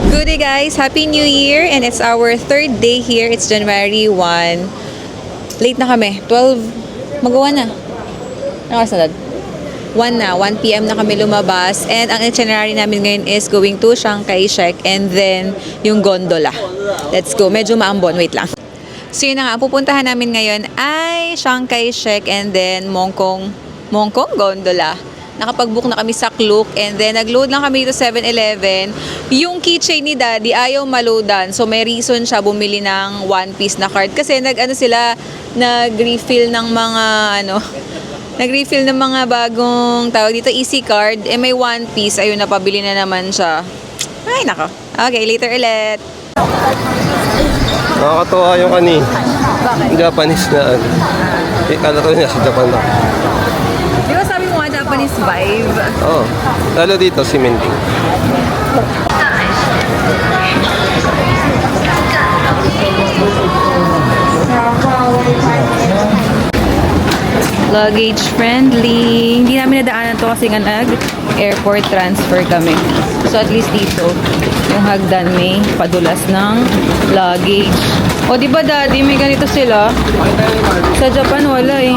Good day guys, Happy New Year, and it's our third day here. It's January 1. Late na kami, 12, magawa na. Ano oras na dad? 1 na, 1 p.m. na kami lumabas, and ang itinerary namin ngayon is going to Chiang Kai-shek and then yung gondola. Let's go, medyo maambon, wait lang. So yun na nga, ang pupuntahan namin ngayon ay Chiang Kai-shek and then Mongkong gondola. Nakapag-book na kami sa Klook and then nag-load lang kami dito 7-Eleven. Yung keychain ni Daddy ayaw maloadan. So may reason siya bumili ng one piece na card kasi nag-refill ng mga nag-refill ng mga bagong tawag dito easy card. Eh may one piece, ayun napabili na naman siya. Ay nako. Okay, later ulit. Nakakatawa yung Bakit? Japanese na kala ko niya sa Japan na. Di ba sabi mo nga Japanese vibe? Oo. Lalo dito, cementing. Luggage friendly. Hindi namin nadaanan to kasi nga nag-airport transfer kami. So at least dito, yung hagdan may padulas ng luggage. O di ba Daddy, may ganito sila? Sa Japan wala eh.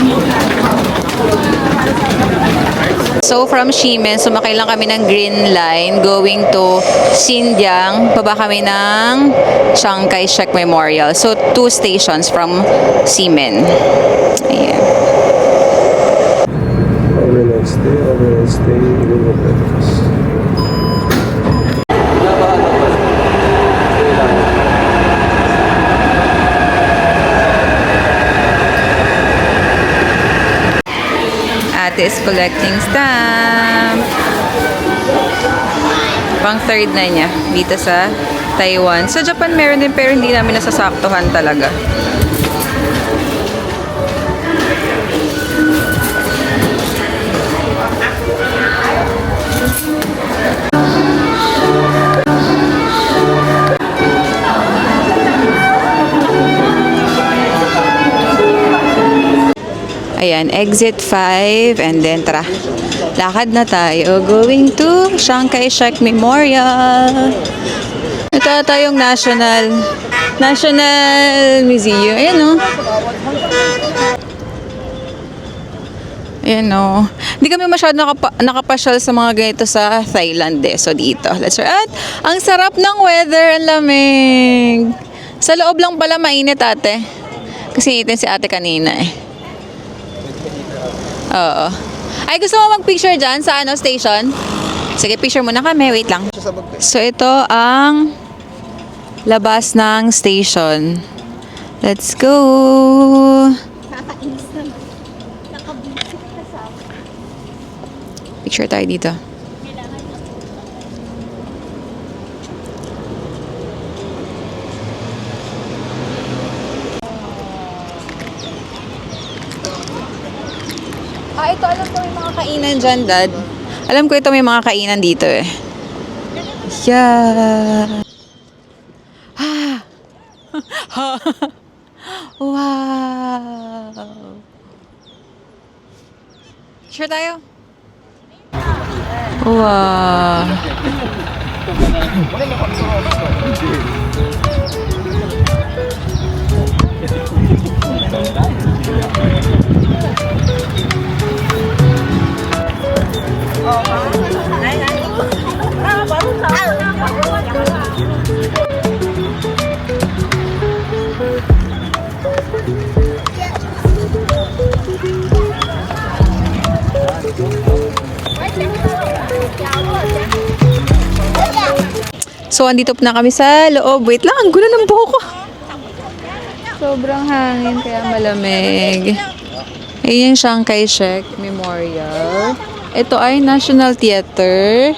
So from Ximen, sumakay lang kami ng Green Line going to Xinjiang. Baba kami ng Chiang Kai-shek Memorial. So 2 stations from Ximen. Ayan. Overnight stay, evening breakfast. Ate is collecting stamp. Pang third na niya dito sa Taiwan. Sa Japan meron din pero hindi namin nasasaktuhan talaga. Ayan, exit 5 and then tara, lakad na tayo going to Chiang Kai-shek Memorial. Ito tayong National Museum. Ayan o. Ayan o. Hindi kami masyado nakapasyal sa mga ganito sa Thailand eh. So dito, let's try. At ang sarap ng weather, ang lamig. Sa loob lang pala mainit ate. Kasi initin si ate kanina eh. Oo. Ay, gusto mo mag-picture dyan sa station? Sige, picture muna kami. Wait lang. So, ito ang labas ng station. Let's go! Picture tayo dito. Ito alam ko may mga kainan dyan, Dad. Alam ko ito may mga kainan dito eh. Yeah. Wow. Sure tayo? Wow. So, andito na kami sa loob. Wait lang, ang gulo ng buhok ko. Sobrang hangin, kaya malamig. Ayun yung Chiang Kai-shek Memorial. Ito ay National Theater.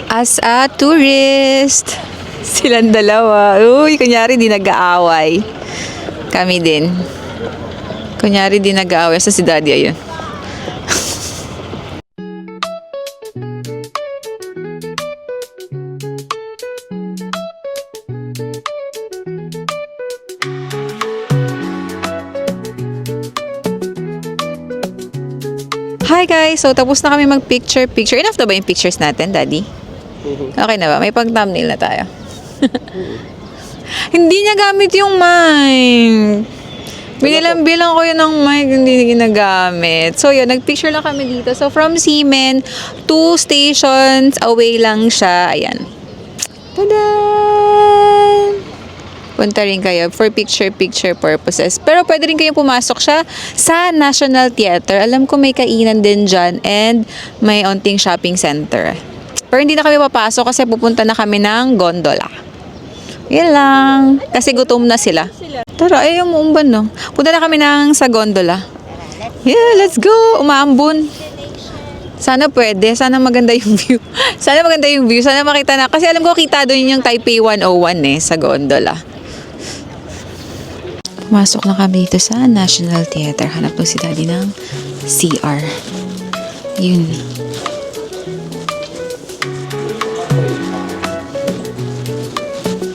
As a tourist. Silang dalawa. Uy, kunyari di nag-aaway. Kami din. Kunyari di nag-aaway. Sa si Daddy, ayun. Hi guys! So, tapos na kami mag-picture. Enough na ba yung pictures natin, Daddy? Okay na ba? May pag-thumbnail na tayo. Hindi niya gamit yung mic. Binilang ko yun ng mic, hindi niya ginagamit. So, yun, nag-picture lang kami dito. So, from Seamen, 2 stations away lang siya. Ayan. Tada! Punta rin kayo for picture-picture purposes. Pero pwede rin kayong pumasok siya sa National Theater. Alam ko may kainan din dyan and may onting shopping center. Pero hindi na kami papasok kasi pupunta na kami ng gondola. Yan lang. Kasi gutom na sila. Tara, ay yung muumban, no? Punta na kami sa gondola. Yeah, let's go! Umaambon. Sana pwede. Sana maganda yung view. Sana maganda yung view. Sana makita na. Kasi alam ko kita doon yung Taipei 101 sa gondola. Pumasok na kami dito sa National Theater. Hanap po si Daddy ng CR. Yun.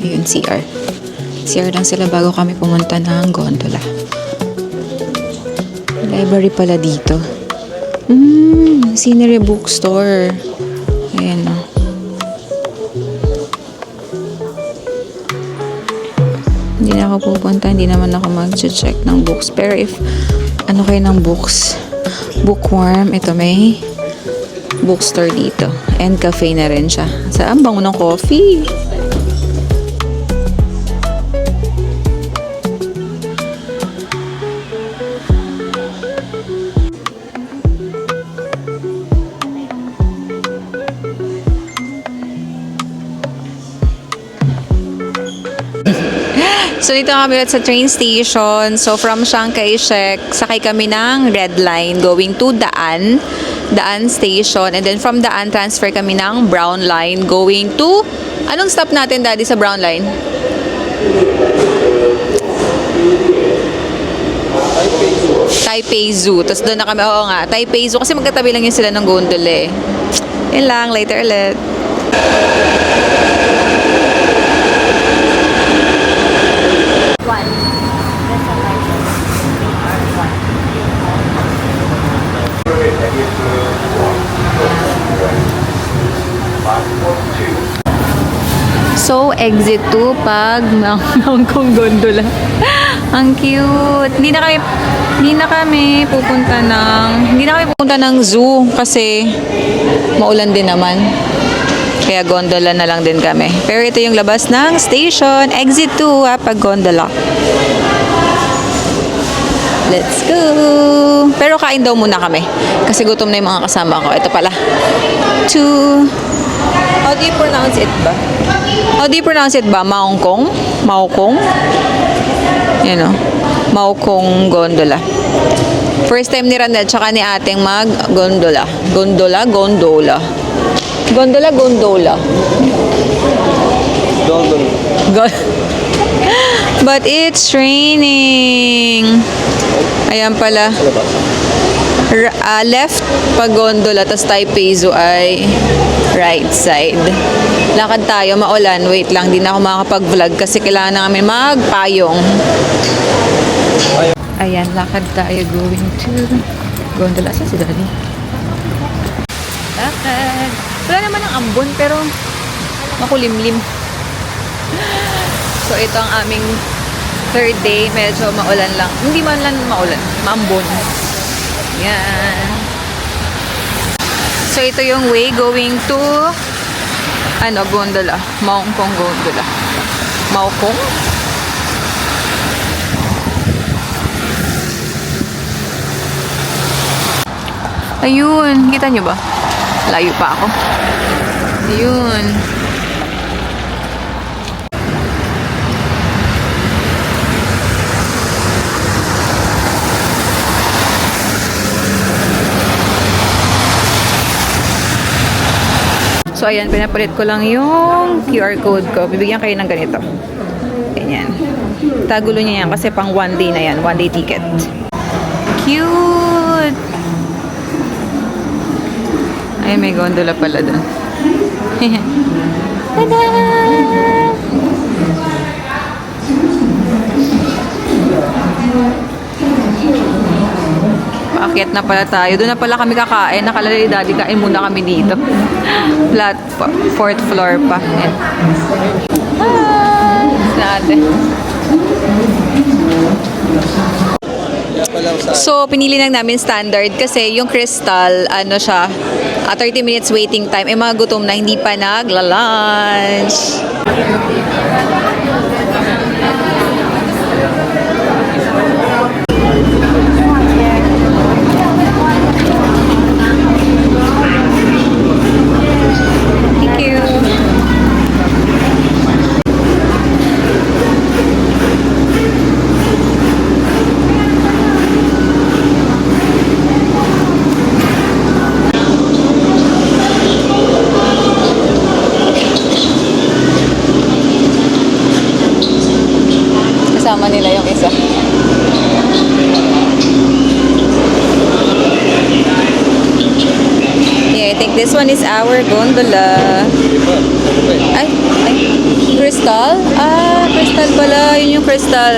Ayun, CR. CR lang sila bago kami pumunta ng gondola. Library pala dito. Scenery bookstore. Ayan, no. Hindi na ako pupunta, hindi naman ako mag-check ng books. Pero if ano kayo ng books, bookworm, ito may bookstore dito. And cafe na rin siya. Saan bango ng coffee? So, dito kami sa train station. So, from Chiang Kai-shek, sakay kami ng Red Line going to Daan. Daan Station. And then, from Daan, transfer kami ng Brown Line going to... Anong stop natin, Daddy, sa Brown Line? Taipei Zoo. Tapos doon na kami, oo nga, Taipei Zoo. Kasi magkatabi lang yun sila ng gondola eh. Yun lang, later ulit. So, exit 2 pag Mount Kong Gondola. Ang cute. Hindi na kami pupunta ng zoo kasi maulan din naman. Kaya gondola na lang din kami. Pero ito yung labas ng station. Exit 2 pag gondola. Let's go! Pero kain daw muna kami. Kasi gutom na yung mga kasama ko. Ito pala. How do you pronounce it ba? How do you pronounce it ba? Maokong? Maokong? Yan o. Maokong gondola. First time ni Ranel tsaka ni ating mag-gondola. Gondola. But it's raining. Ayan pala. Left pag gondola, tas Taipei Zoo ay right side. Lakad tayo, maulan. Wait lang, di na ako makakapag-vlog kasi kailangan namin magpayong. Ayan, lakad tayo going to gondola. Saan si Daddy? Lakad. Wala naman ang ambon pero makulimlim. So, ito ang aming third day. Medyo maulan lang. Hindi man lang maulan. Maambon. Yan. So, ito yung way going to gondola. Maokong gondola. Maokong? Ayun. Kita nyo ba? Layo pa ako. Ayun. So, ayan, pinapalit ko lang yung QR code ko. Bibigyan kayo ng ganito. Ganyan. Tagulo niya yan kasi pang one day na yan. One day ticket. Cute! Ay, may gondola pala doon. Tada! Paakyat na pala tayo. Doon na pala kami kakain. Nakalala Daddy, kain muna kami dito. Flat pa. Fourth floor pa. Ayan. Hi! Natin. So, pinili lang namin standard kasi yung Crystal, ano siya, 30 minutes waiting time. Eh, mga gutom na, hindi pa nagla-lunch. Thank you. Kasama nila yung isa. Yeah, I think this one is our gondola. Ay, crystal? Ah, crystal pala. Yun yung crystal.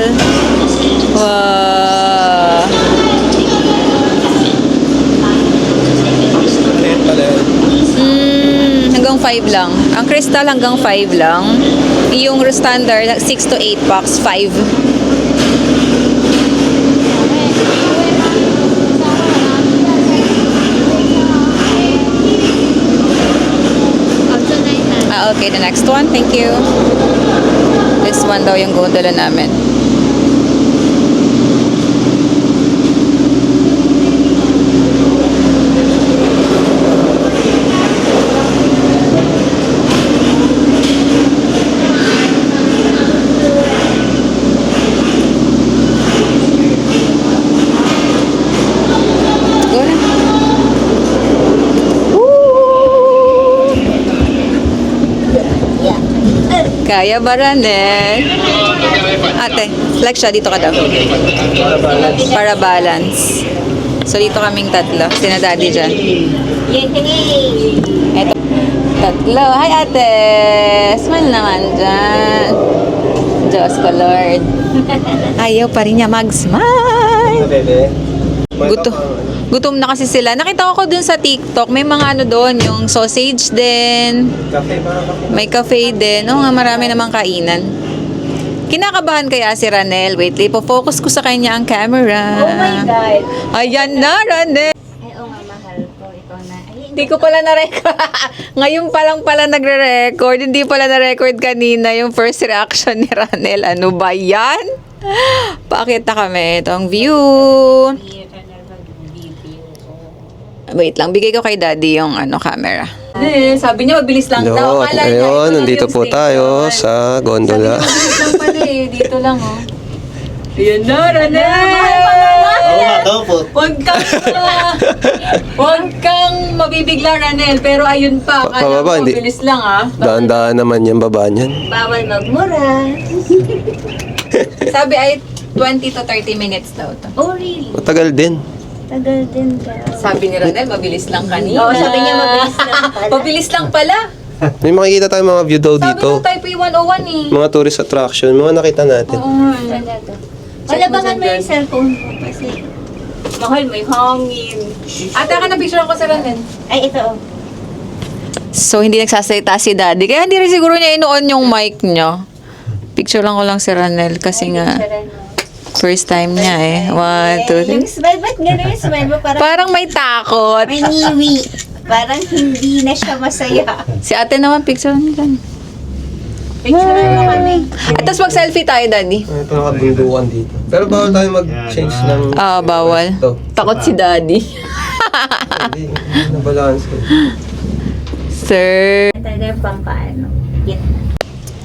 Wow. Hanggang 5 lang. Ang crystal hanggang 5 lang. Yung standard, 6 to 8 bucks, 5. Ah, okay, the next one. Thank you. This one daw yung gondola namin. Go na. Kaya ba, Ranel? Ate, flex siya. Dito ka daw. Para balance. So, dito kaming tatlo. Sina Daddy dyan. Eto. Tatlo. Hi, ate! Smile naman dyan. Diyos ko, Lord. Ayaw pa rin niya mag-smile. Gutom na kasi sila. Nakita ko dun sa TikTok, may mga ano doon, yung sausage din. Cafe ba? May cafe din. Oo nga, marami namang kainan. Kinakabahan kaya si Ranel? Wait, ipo-focus ko sa kanya ang camera. Oh my God. Ayan na, Ranel! Ay, oo nga, mahal ko. Ikaw na. Ay, Hindi ko pala na-record. Ngayon pa lang pala nagre-record. Hindi pala na-record kanina yung first reaction ni Ranel. Ano ba yan? Pakita kami itong view. hindi ka na mag-video. Wait lang, bigay ko kay Daddy yung camera. Sabi niya mabilis lang daw. Hello, Akala niya, ito ayun, lang nandito yung po station. tayo sa Sabi gondola. niya mabilis lang pala eh. Dito lang oh. Ayan na, Ranel! Oo nga daw po. Huwag kang mabibigla, Ranel. Pero ayun pa, akala Pababa, mo hindi. mabilis lang ah. Daan-daan naman yung baba niyan. Bawal magmura. Sabi ay 20 to 30 minutes daw to. Oh, really? Matagal din. Tagal din ka. Sabi ni Ranel, mabilis lang kanina. Oo, sabi niya mabilis lang pala. Mabilis lang pala. May makikita tayong mga view daw Sabi dito. ng Taipei 101 eh. Mga tourist attraction, mga nakita natin. Oo nga. Talaga. Check Malabangan mo mo dyan. yung cellphone ko kasi mahal may hangin. Ate, ka na picture ako sa Ranel. Ay, ito oh. So, hindi nagsasalita si Daddy. Kaya hindi rin siguro niya inuon yung mic niya. Picture lang ko lang si Ranel kasi nga Picturean mo. first time niya eh. 1, 2, Yung smile, ba't gano'n yung smile mo? Parang may takot. may niwi. Parang hindi na siya masaya. Si ate naman, picture niya dyan. Picturean mo kami. At tapos mag-selfie tayo, Daddy. Ito nakabundukan dito. Pero bawal tayo mag-change ng... Ah, bawal. Ito. Takot si Daddy. Hindi na balance. Sir. Talaga pang paano. Yan.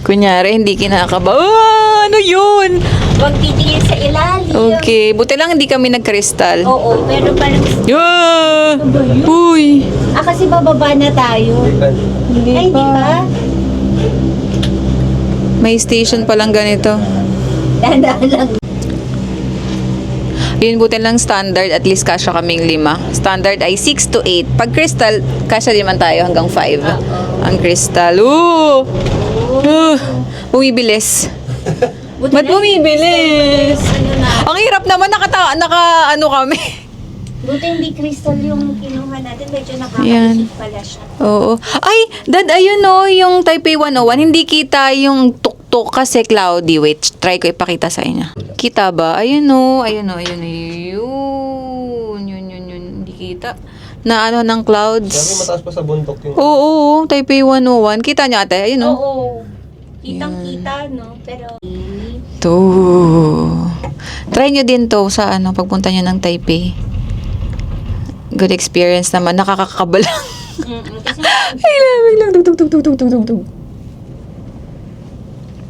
Kunyari, hindi kinakaba. Ah, ano yun? Huwag titingin sa ilalim. Okay. Buti lang hindi kami nagkristal. Oo, pero parang... Ah! Uy! kasi bababa na tayo. Ay, di ba? May station palang ganito. Dahan-dahan lang. Yun, buti lang standard. At least kasya kaming 5. Standard ay 6 to 8. Pag crystal, kasya din man tayo hanggang 5. Ang crystal. Ooh! Bumibilis. Ba't bumibilis? Ano na? Ang hirap naman, ano kami. Buti hindi crystal yung kinuha natin. Medyo Yan. nakakaisip pala siya. Oo. Ay, Dad, ayun no, yung Taipei 101, hindi kita yung tuktok kasi cloudy. Wait, try ko ipakita sa inyo. Kita ba? Ayun no, ayun no, ayun no. Yun. Hindi kita. Na ano ng Sabi clouds. mataas pa sa bundok yung... Oo, Taipei 101. Kita niya ate, ayun no. Oo. Kitang-kita, no? Pero... To. Try nyo din to sa ano, pagpunta nyo ng Taipei. Good experience naman. Nakakakabala. Kasi... Ay, lamig lang. Tug.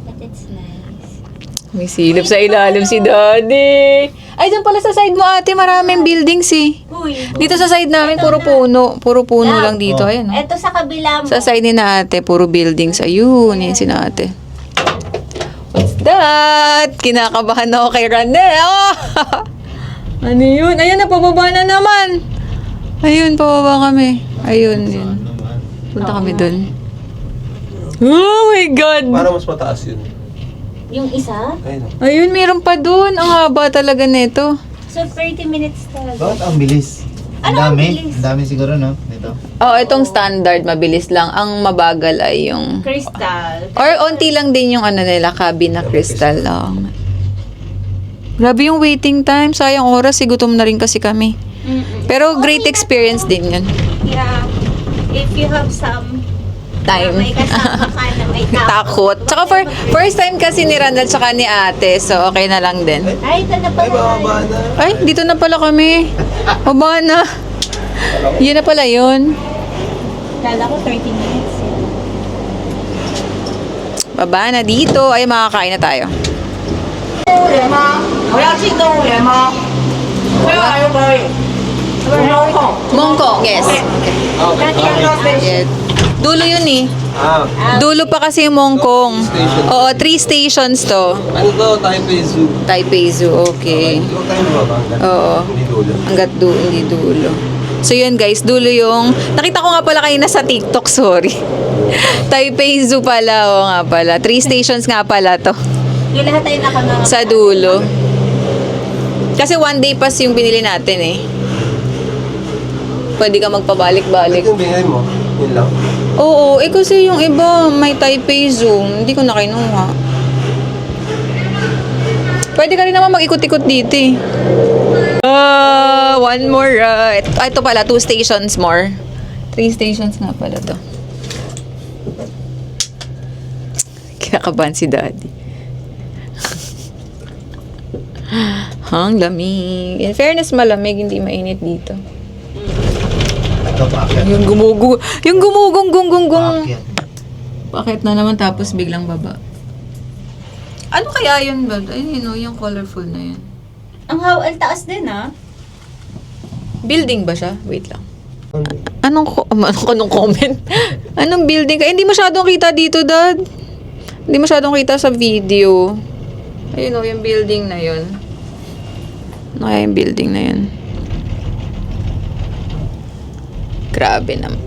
But it's nice. May silip sa ilalim si Daddy. Ay, dyan pala sa side mo ate, maraming buildings eh. Uy. Dito sa side namin, puro puno. Puro puno lang dito. Ayan. Oh. Eto sa kabila mo. Sa side ni na ate, puro buildings. Ayun, yan si na ate. What's that? Kinakabahan ako kay Ranel. Oh! Ano yun? Ayun, napababa na naman. Ayun, pababa kami. Ayun, yun. Punta kami dun. Oh my God! Para mas mataas yun. Yung isa? Ayun. Ayun, meron pa dun. Ang haba talaga nito. So, 30 minutes talaga. Bakit ang bilis? Ano ang bilis? Ang dami siguro, no? Dito. Oh, itong standard, mabilis lang. Ang mabagal ay yung... Crystal. Or onti lang din yung ano nila, cabin na crystal. Oh. Grabe yung waiting time. Sayang oras, gutom na rin kasi kami. Pero great experience din yun. Yeah. If you have some Time. may kasama ka na may Takot. Tsaka first time kasi ni Randall tsaka ni ate, so okay na lang din. Ay, ito na Ay, pala. bababa na. Ay, dito na pala kami. Baba na. Yun na pala yun. Kala ko 30 minutes. Baba na dito. Ay, makakain na tayo. Mongkong, yes. Yes. Dulo yun eh. Ah, Dulo pa kasi yung Mongkong. Oo, 3 stations to. ano to? Taipei Zoo. Taipei Zoo, okay. Huwag tayo bumaba. Oo. Hindi dulo. Hanggat hindi dulo. So yun guys, dulo yung... Nakita ko nga pala kanina sa TikTok, sorry. Taipei Zoo pala, oo nga pala. 3 stations nga pala to. Yung lahat tayo nakanga. Sa dulo. Kasi 1 day pass yung binili natin eh. Pwede ka magpabalik-balik. Yung binili mo, yun lang. Oo, eh kasi yung iba may Taipei Zoo. Hindi ko na kinuha. Pwede ka rin naman mag-ikot-ikot dito eh. One more. Ito pala, 2 stations more. 3 stations nga pala to. Kinakabahan si Daddy. Ang lamig. In fairness, malamig. Hindi mainit dito. Ito pa akyat. Yung gumugong. Paakyat. Bakit na naman tapos biglang baba? Ano kaya yun ba? Ayun, yung colorful na yun. Ang taas din ah. Building ba siya? Wait lang. Anong comment? Anong building ka? Hindi masyadong kita dito, Dad. Hindi masyadong kita sa video. Ayun yung building na yun. Ano kaya yung building na yun? Grabe naman.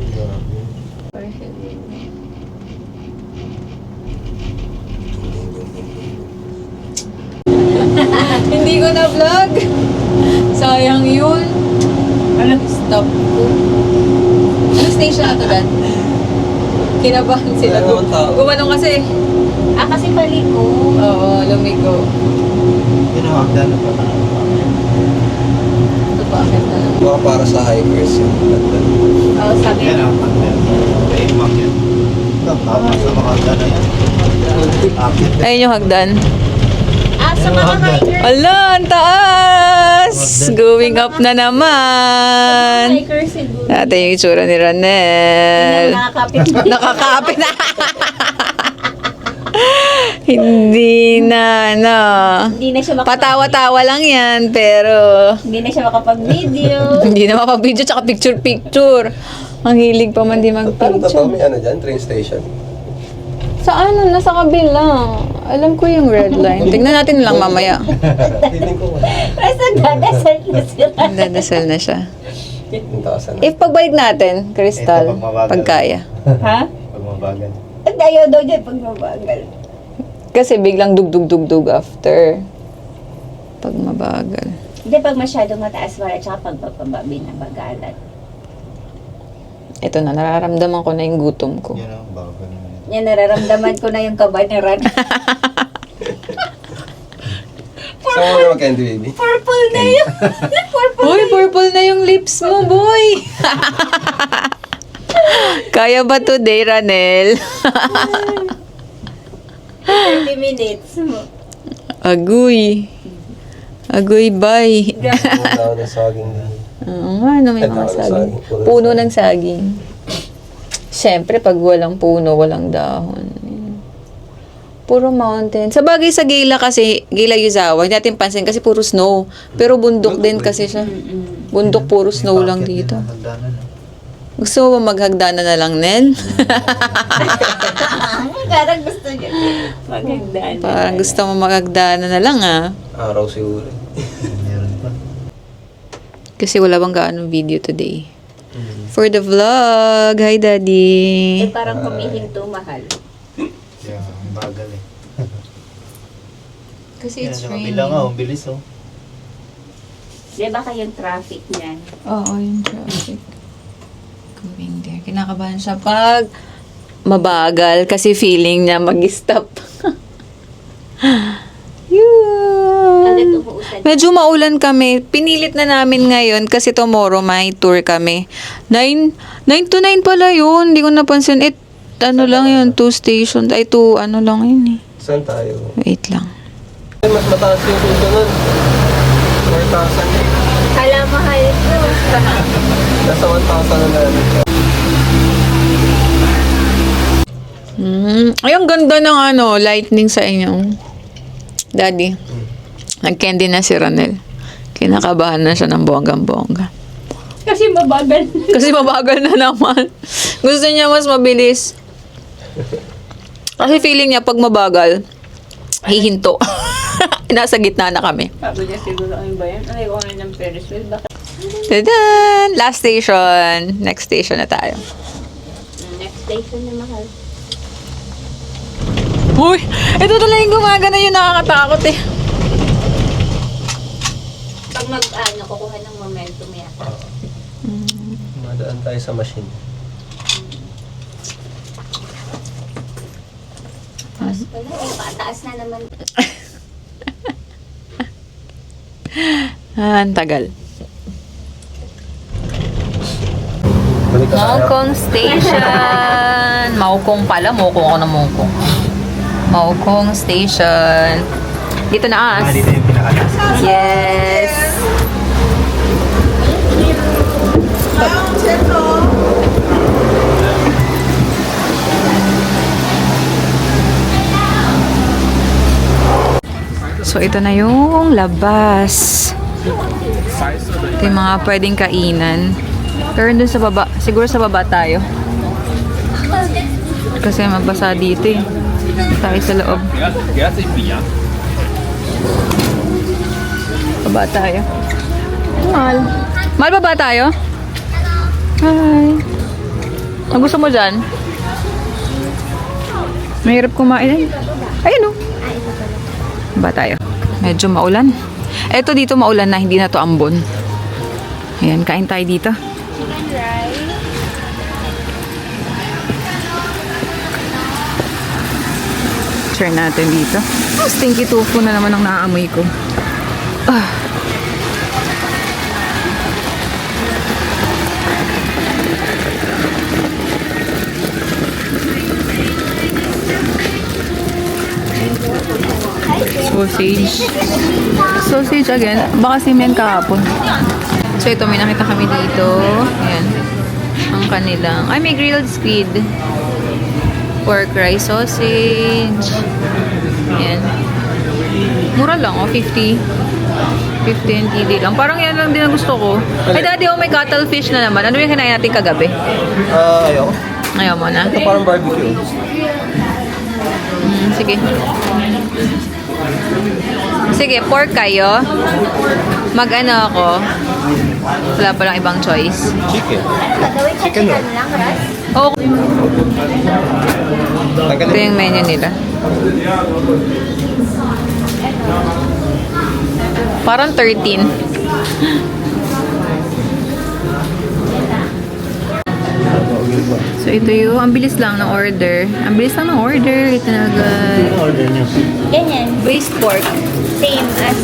Hindi ko na vlog. Sayang yun. Alam, stop ko. Ano station na to, Dad? Kinabahan sila. Wala naman tao. Gumanong kasi. Kasi paliko. Oo, lumigo. Pinahagdan na pa. Ito pa, akit na lang. Baka para sa hikers yun. Oh, sabi. Yan ang content. Ay, umakyat. Ito, tama sa mga hagdan na yan. Akyat. Ayun yung hagdan. Sa mga hikers. Ala, ang taas! Going up na naman. Hikers siguro. Natin yung itsura ni Ranel. Nakakapit. Nakakapit na. Hindi na, no. Hindi na siya Patawa-tawa lang yan, pero hindi na siya makapag-video. hindi na mapag-video tsaka picture-picture. Ang hilig pa man di Pero mag-picture. may ano dyan, train station. Sa ano? Nasa kabila. Alam ko yung red line. Tignan natin lang mamaya. Feeling ko wala. Basta dadasal na sila. Dadasal na siya. Yung taasan. If pagbalik natin, Crystal, Ito, pag mabagal. pag kaya. Ha? Pag mabagal. At ayaw daw dyan pag mabagal. Kasi biglang dug-dug-dug-dug after. Pag mabagal. Hindi pag masyadong mataas wala tsaka pag papababi na bagalan. Ito na, nararamdaman ko na yung gutom ko. Yan o, bagal na yan. Yan, nararamdaman ko na yung kabanaran. Saan mo na mag-candy, baby? Purple na yun. Purple. Uy, purple na yung lips mo, boy! Kaya ba today, Ranel? 30 minutes mo. Agoy. Agoy, bye. Puno daw na saging na. Oo nga, no, may Ito, mga ano, saging. saging. Puno ng saging. Siyempre, pag walang puno, walang dahon. Puro mountain. Sa bagay sa Gila kasi, Gila Yuzawa, hindi natin pansin kasi puro snow. Pero bundok din kasi siya. Bundok puro snow lang dito. Hagdanan, no? Gusto mo ba maghagdanan na lang, Nel? Parang gusto niya. Magandaan. Parang gusto mo maghagdanan na lang, ah. Araw siguro. Meron pa. Kasi wala bang gaano video today. For the vlog. Hi, Daddy. Eh parang kumihinto mahal. Kaya, ang bagal eh. Kasi Yan, sa kabila nga, ang bilis oh. Di ba kayong traffic niyan? Oo, yung traffic. Going there. Kinakabahan siya pag mabagal kasi feeling niya mag-stop. Agad Yun. umuusan. Medyo maulan kami. Pinilit na namin ngayon kasi tomorrow may tour kami. 9 to 9 pala yun. Hindi ko napansin. Ano lang yun, 2 station. Ay, 2 ano lang yun eh. Saan tayo? Wait lang. Ay, mas mataas yung susunod. 4,000. Kala mahal ito. Nasa 1,000 na namin. Ay, ang ganda ng ano, lightning sa inyo. Daddy. Nag-candy na si Ranel. Kinakabahan na siya ng bonggang-bongga. Kasi mabagal. Kasi mabagal na naman. Gusto niya mas mabilis. Kasi feeling niya pag mabagal, hihinto. Nasa gitna na kami. Sabi niya siguro ano ba yan? Alay ko nga ng Ferris wheel. Bakit? Tadan! Last station. Next station na tayo. Next station na mahal. Uy! Ito talaga yung gumagana yung nakakatakot eh. Pag kukuha ng momentum yan. Madaan tayo sa machine. Taas pala. Eh, pataas na naman. Ang tagal. Balik ka tayo. Maukong Station. Maukong pala. Maukong ako na Maukong. Maukong Station. Dito na as. Dito yung pinakalas. Yes. So, ito na yung labas. Ito yung mga pwedeng kainan. Pero dun sa baba, siguro sa baba tayo. Kasi mabasa dito eh. Tayo sa loob. Baba tayo. Mahal. Mahal, baba tayo? Hi. Ang gusto mo dyan? Mahirap kumain. Ayun o. Baba tayo. Medyo maulan. Eto dito maulan na, hindi na to ambon. Ayan, kain tayo dito. Try natin dito. Stinky tofu na naman ang naaamoy ko. Ah. Sausage. Sausage again. Baka simian kahapon. So ito, may nakita kami dito. Ayan. Ang kanilang. Ay, may grilled squid. Pork rice sausage. Mura lang, 50. 50 NTD lang. Parang yan lang din ang gusto ko. Ay, dati may cuttlefish na naman. Ano yung kinain natin kagabi? Ayaw. Ayaw mo na? Ito parang barbecue. Sige. Sige, pork kayo. Mag-ano ako. Wala pa lang ibang choice. Chicken. Chicken lang, Ras? Oh, ito yung menu nila. Parang 13. So ito yung, ang bilis lang ng order. Ang bilis lang ng order. Ito na agad. Order niya. Ganyan. Braised pork. Same as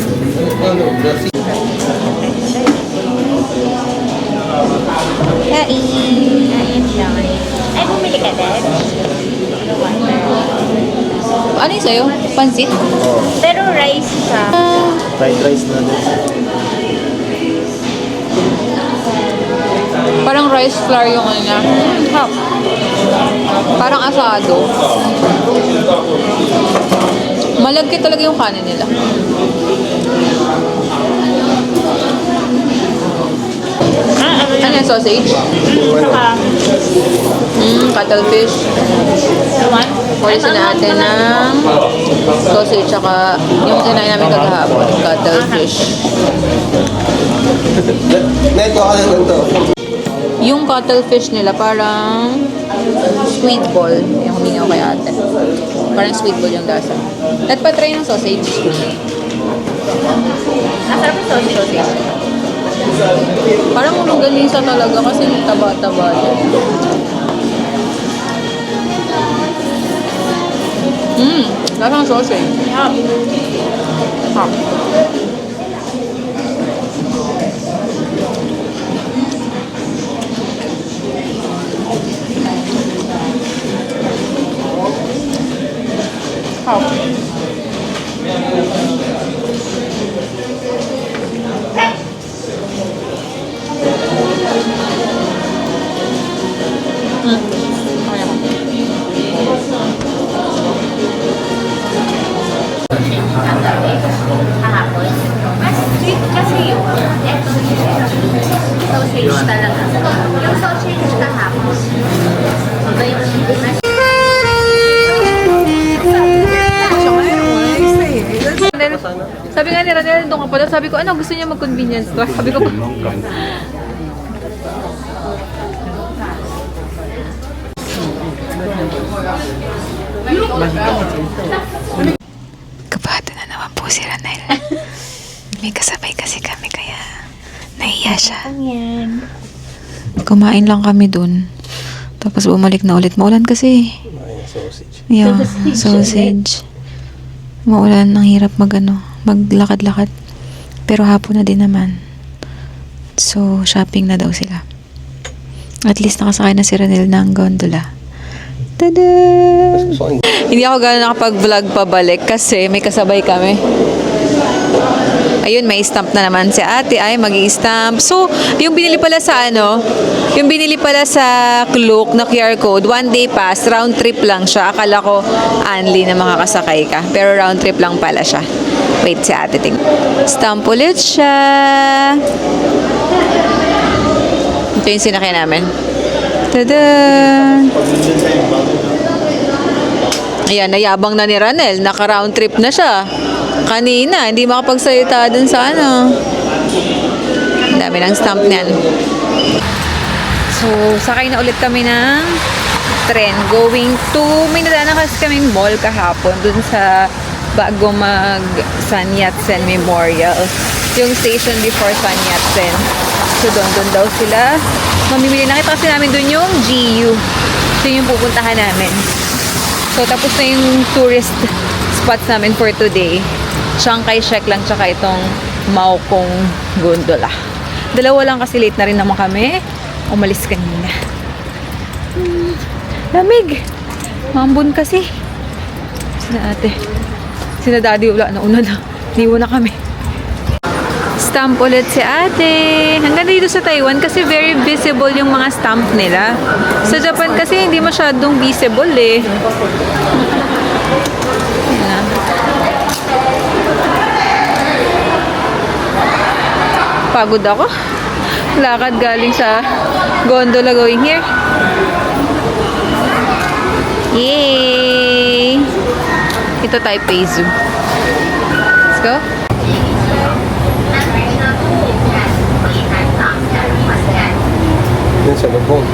kain lang. Ay, bumili ka din? Ano yung sa'yo? Pansit? Pero rice siya. Fried rice na din. Parang rice flour yung ano niya. Hap. Parang asado. Malagkit talaga yung kanin nila. Ano yung sausage? Saka, Cuttlefish. naman. Order sila natin ng sausage tsaka yung kinain namin kagahapon. Cuttlefish. Net ko ka na to. Yung cuttlefish nila parang sweet ball. Yung humingi ko kay ate. Parang sweet ball yung lasa. At pa-try ng sausage. Nasarap yung sausage. Parang longganisa talaga kasi taba-taba yan. Lasang sausage. Yeah. Ah. Kahapon. Mas sweet kasi yung sausage talaga. Yung sausage kahapon. Iba yung mas Sabi nga ni Ranel, doon ka pala. Sabi ko, ano, gusto niya mag-convenience store? Sabi ko, kabado na naman po si Ranel. May kasabay kasi kami, kaya nahiya siya. yan. Kumain lang kami dun. Tapos bumalik na ulit. Maulan kasi. Sausage. Yeah, sausage. Maulan, ang hirap maglakad-lakad. Pero hapon na din naman. So, shopping na daw sila. At least nakasakay na si Ranel ng gondola. Tada! So, Hindi ako gano'n nakapag-vlog pabalik kasi may kasabay kami. Ayun, may stamp na naman si ate. Ay, mag-i-stamp. So, yung binili pala sa Klook na QR code, 1 day pass, round trip lang siya. Akala ko, only na makakasakay ka. Pero round trip lang pala siya. Wait, si ate ting. Stamp ulit siya. Ito yung sinakay namin. Tada! Ayan, nayabang na ni Ranel. Naka-round trip na siya. Kanina, hindi makapagsalita dun sa ano. Ang dami ng stamp niyan. So, sakay na ulit kami ng tren. Going to, may nadaanan kasi kaming mall kahapon dun sa bago San Yat-sen Memorial. Yung station before San Yat-sen. So, doon daw sila mamimili. Nakita kasi namin dun yung GU. So, yung pupuntahan namin. So, tapos na yung tourist spots namin for today. Chiang Kai-shek lang, tsaka itong Maokong Gondola. Dalawa lang kasi late na rin naman kami. Umalis kanina. Lamig. Mambun kasi. Sina ate. Sina daddy wala. Nauna na. Niwan na kami. Stamp ulit si ate. Hanggang dito sa Taiwan kasi very visible yung mga stamp nila. Sa Japan kasi hindi masyadong visible eh. Yan na. Napagod ako. Lakad galing sa gondola going here. Yay! Ito Taipei Zoo. Let's go. Yun sa lubong.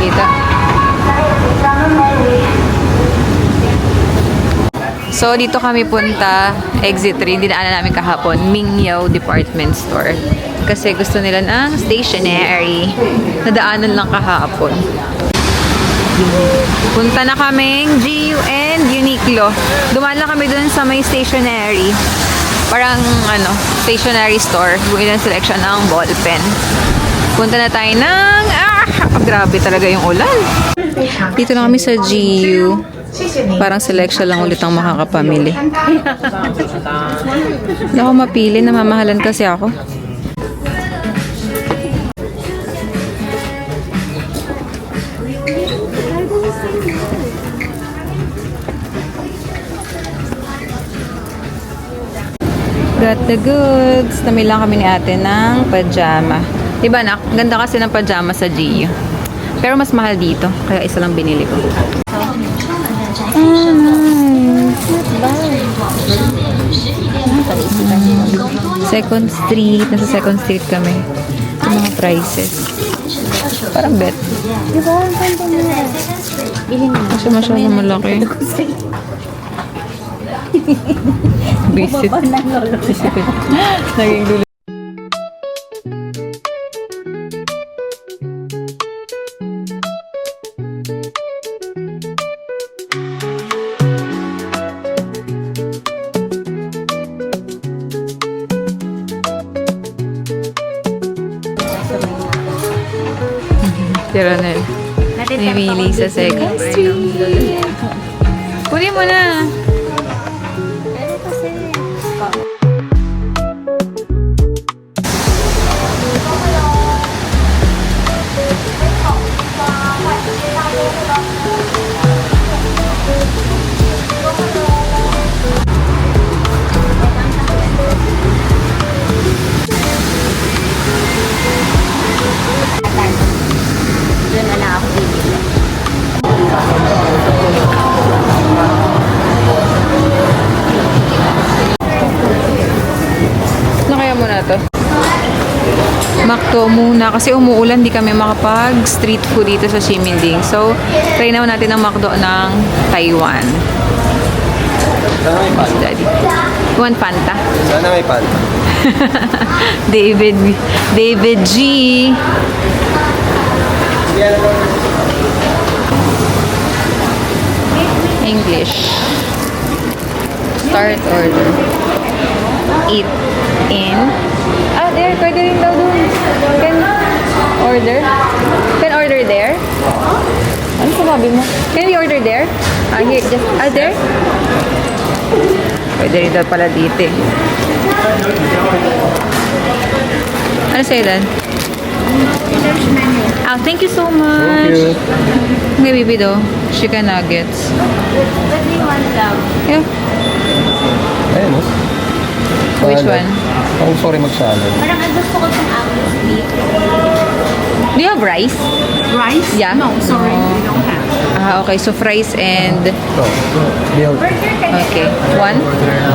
Kita. So, dito kami punta, exit 3, dinaanan namin kahapon, Mingyao Department Store. Kasi gusto nila ng stationery. Nadaanan lang kahapon. Punta na kaming GU and Uniqlo. Dumaan lang kami dun sa may stationery. Parang, stationery store. Bumili ng selection ng ballpen. Punta na tayo ng... grabe talaga yung ulan. Dito na kami sa GU. Parang selection lang ulit ang makakapamili. Hindi ako mapili, namamahalan kasi ako. Got the goods. Namili lang kami ni ate ng pajama. Diba nak? Ganda kasi ng pajama sa GU. Pero mas mahal dito. Kaya isa lang binili ko. Second Street. Nasa Second Street kami. Yung mga prices. Parang bet. Diba? Kasi masyadong malaki. Visit. Naging dulo. Si Ronel. Namili sa Second Street. Kunin mo na. Doon na lang ako bibili. Ano kaya muna to? Makto muna kasi umuulan, di kami makapag street food dito sa Ximending. So, try naman natin ang Makdo ng Taiwan. Sana may Yes, panta. Daddy. One Fanta. Sana may panta. David G. English. Start order. Eat in. There. Pwede rin daw dun. Can order? Can order there? Ano sabi mo? Can we order there? Here. Just, there? Pwede rin daw pala dito eh. Ano sa'yo dan? Thank you so much. Thank you. May bibi daw. Chicken nuggets. What do you want, love? Yeah. Ayun, no? Which one? Oh, sorry, magsalad. Parang ang gusto ko itong Angus beef. Do you have rice? Rice? Yeah. No, sorry, we don't have. Okay. So, fries and... Ito. Bill. Okay. One?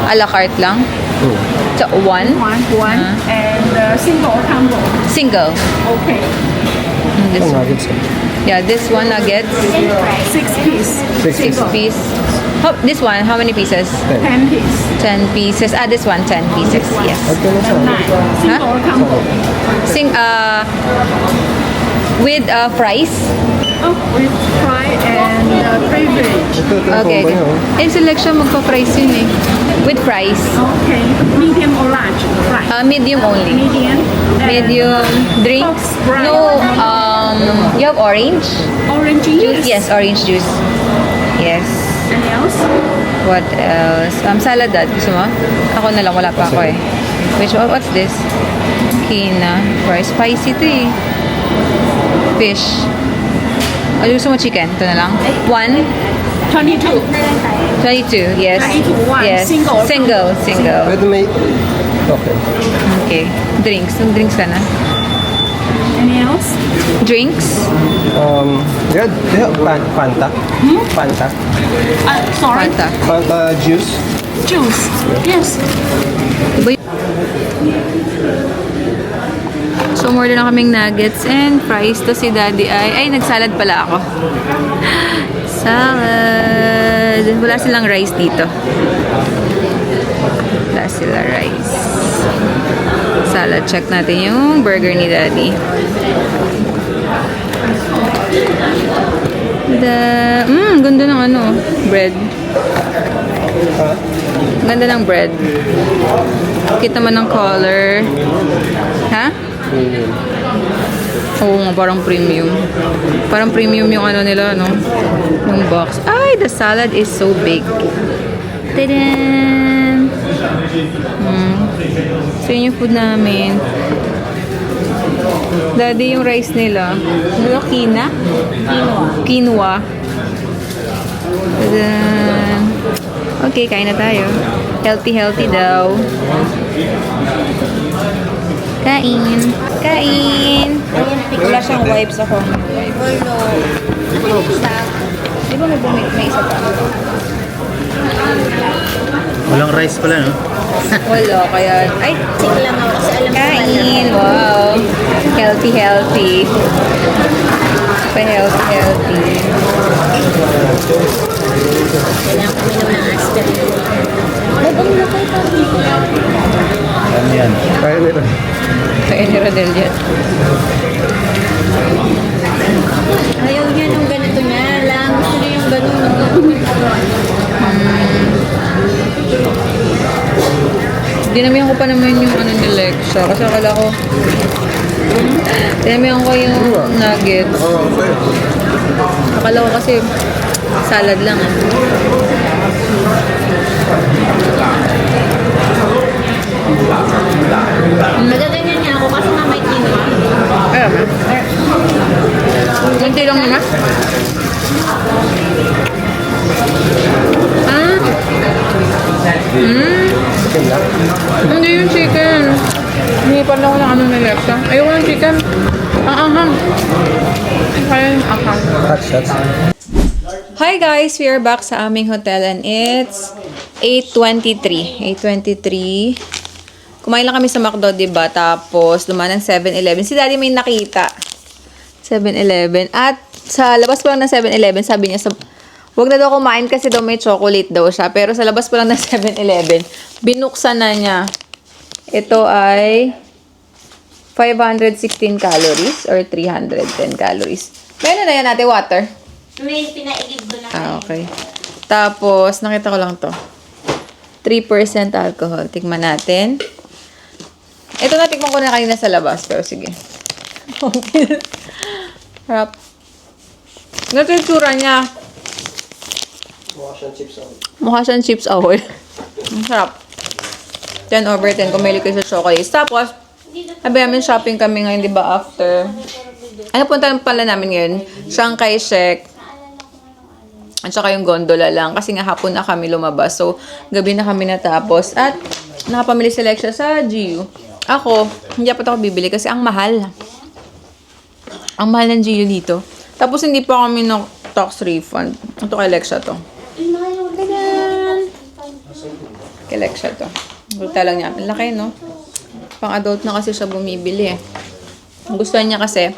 A la carte lang? Two. So, one? One, and single or combo. Single. Okay. This Ang one. nuggets. Yeah, this one nuggets. 6 piece. Six piece. This one, how many pieces? 10 piece. 10 pieces. This one, 10 pieces. Yes. Ito na sa Single or combo. With fries? Oh, with fry and privilege. Okay. combo nyo. Eh, selection magpa-price yun eh. With price. Okay. Medium or large? Right. Medium only. Medium. Medium drinks. Sprite. No, you have orange? Orange juice. Yes, orange juice. Yes. And else? What else? Salad dad. Gusto mo? Ako na lang. Wala pa ako eh. What's this? Kina. Rice. Spicy to eh. Fish. O, gusto mo chicken? Ito na lang. 1? 22. 22. Yes. 22, one. Yes. Single. Single. Pwede may... Okay. Okay. Drinks. Yung drinks ka na. Any else? Drinks? Yeah, Fanta. Fanta. Sorry. Fanta. Fanta juice. Juice. Yes. So, order na kaming nuggets and fries. To si Daddy ay nagsalad pala ako. Salad. Wala silang rice dito. Wala sila rice. Salad. Check natin yung burger ni Daddy. Ganda ng bread. Ganda ng bread. Kita man ng color. Ha? Oo nga, parang premium. Parang premium yung nila, no? Yung box. Ay, the salad is so big. Tadaan! So, yun yung food namin. Daddy, yung rice nila. Ano, quinoa? Quinoa. Tadaan! Okay, kain na tayo. Healthy daw. Kain. Kain. Wala siyang wipes ako. Di ba may isa pa? Walang rice pala, no? Wala, kaya... Ay, Sige lang ako kasi alam ko kain. Wow. Healthy. Pa-healthy. kailangan ko minom ng aspirin. Nag-umula kayo pa dito. Ano yan? Kaya nila. Kaya ni Rodel yan. Ayaw niya nung ganito niya lang. Gusto niya yung ganun. Dinamihan ko pa naman yung ni Lexa. Kasi akala ko... Dinamihan ko yung nuggets. Okay. Akala ko kasi salad lang ah. Nagaganyan niya ako kasi nga may quinoa. Ayaw ma. Kunti lang naman. Hindi yung chicken. Hindi pa lang ako ng ni Lexa. Ayoko ng chicken. Ang anghang. Kaya yung anghang. Hot shots. Hi guys! We are back sa aming hotel and it's 8:23. 8:23. Kumain lang kami sa McDo, diba? Tapos, dumaan ng 7-Eleven. Si Daddy may nakita. 7-Eleven. At sa labas pa lang ng 7-Eleven, sabi niya, wag na daw kumain kasi daw may chocolate daw siya. Pero sa labas pa lang ng 7-Eleven, binuksan na niya. Ito ay 516 calories or 310 calories. Meron na yan natin water. May pinaigib doon na. Okay. Tapos, nakita ko lang to. 3% alcohol. Tikman natin. Ito na, tikman ko na kanina sa labas. Pero sige. Harap. Ganito yung tsura niya. Mukha siyang chips ahoy. Ang sarap. 10/10 kung may kayo sa chocolates. Tapos, sabi namin shopping kami ngayon, di ba, after. Ano punta pala namin ngayon? Shanghai Shek. At saka yung gondola lang. Kasi nga hapon na kami lumabas. So, gabi na kami natapos. At nakapamili si Lexia sa GU. Ako, hindi pa ako bibili kasi ang mahal. Ang mahal ng GU dito. Tapos hindi pa kami ng tax refund. Ito kay Lexia to. Kay Lexia to. Gusto lang niya. Ang laki, no? Pang adult na kasi siya bumibili eh. Gusto niya kasi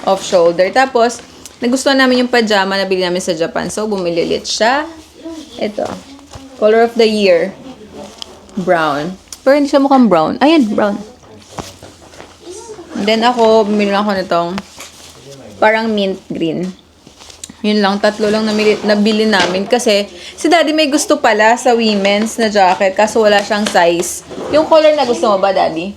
off-shoulder. Tapos, nagustuhan namin yung pajama na bili namin sa Japan. So, bumili ulit siya. Ito. Color of the year. Brown. Pero hindi siya mukhang brown. Ayan, brown. And then ako, bumili lang ako nitong parang mint green. Yun lang, 3 lang nabili namin. Kasi, si Daddy may gusto pala sa women's na jacket. Kaso wala siyang size. Yung color na gusto mo ba, Daddy?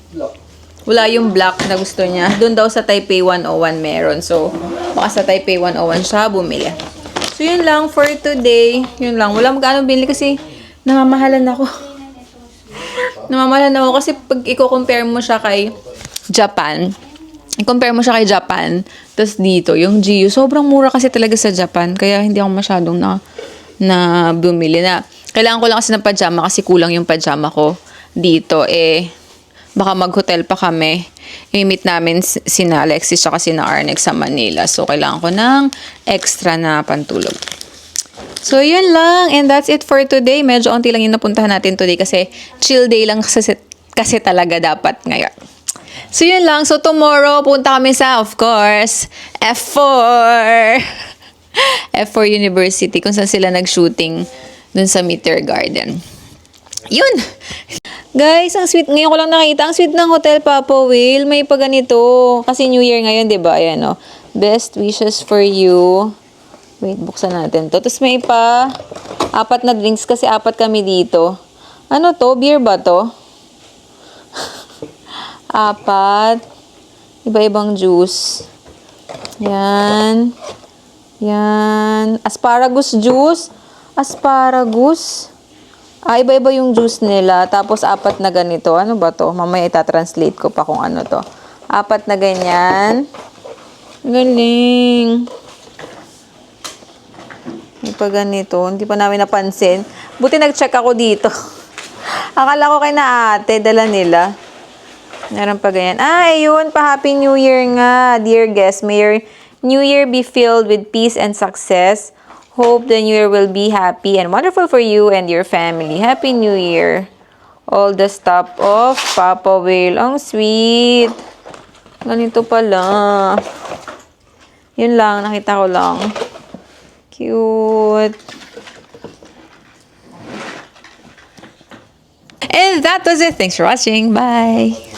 Wala yung black na gusto niya. Doon daw sa Taipei 101 meron. So, baka sa Taipei 101 siya bumili. So, yun lang for today. Yun lang. Wala magkano binili kasi namamahalan ako. Namamahalan ako kasi pag i-compare mo siya kay Japan, tapos dito, yung GU, sobrang mura kasi talaga sa Japan. Kaya hindi ako masyadong na bumili na. Kailangan ko lang kasi ng pajama kasi kulang yung pajama ko dito. Baka mag-hotel pa kami. I-meet namin sina Alexis at sina Arnex sa Manila. So, kailangan ko ng extra na pantulog. So, yun lang. And that's it for today. Medyo onti lang yung napuntahan natin today kasi chill day lang kasi talaga dapat ngayon. So, yun lang. So, tomorrow, punta kami sa, of course, F4. F4 University kung saan sila nag-shooting dun sa Meteor Garden. Yun! Guys, ang sweet. Ngayon ko lang nakita. Ang sweet ng Hotel Papa Whale. May pa ganito. Kasi New Year ngayon, di ba? Ayan, o. Best wishes for you. Wait, buksan natin to. Tapos may pa 4 na drinks kasi 4 kami dito. Ano to? Beer ba to? 4. Iba-ibang juice. Yan. Yan. Asparagus juice. Asparagus. Iba-iba yung juice nila. Tapos, 4 na ganito. Ano ba to? Mamaya ita-translate ko pa kung ano to. 4 na ganyan. Galing. May pa ganito. Hindi pa namin napansin. Buti nag-check ako dito. Akala ko kay na ate. Dala nila. Meron pa ganyan. Ayun. Pa-Happy New Year nga. Dear guest, may your New Year be filled with peace and success. Hope the New Year will be happy and wonderful for you and your family. Happy New Year. All the stuff of Papa Whale. Ang sweet. Ganito pala. Yun lang. Nakita ko lang. Cute. And that was it. Thanks for watching. Bye.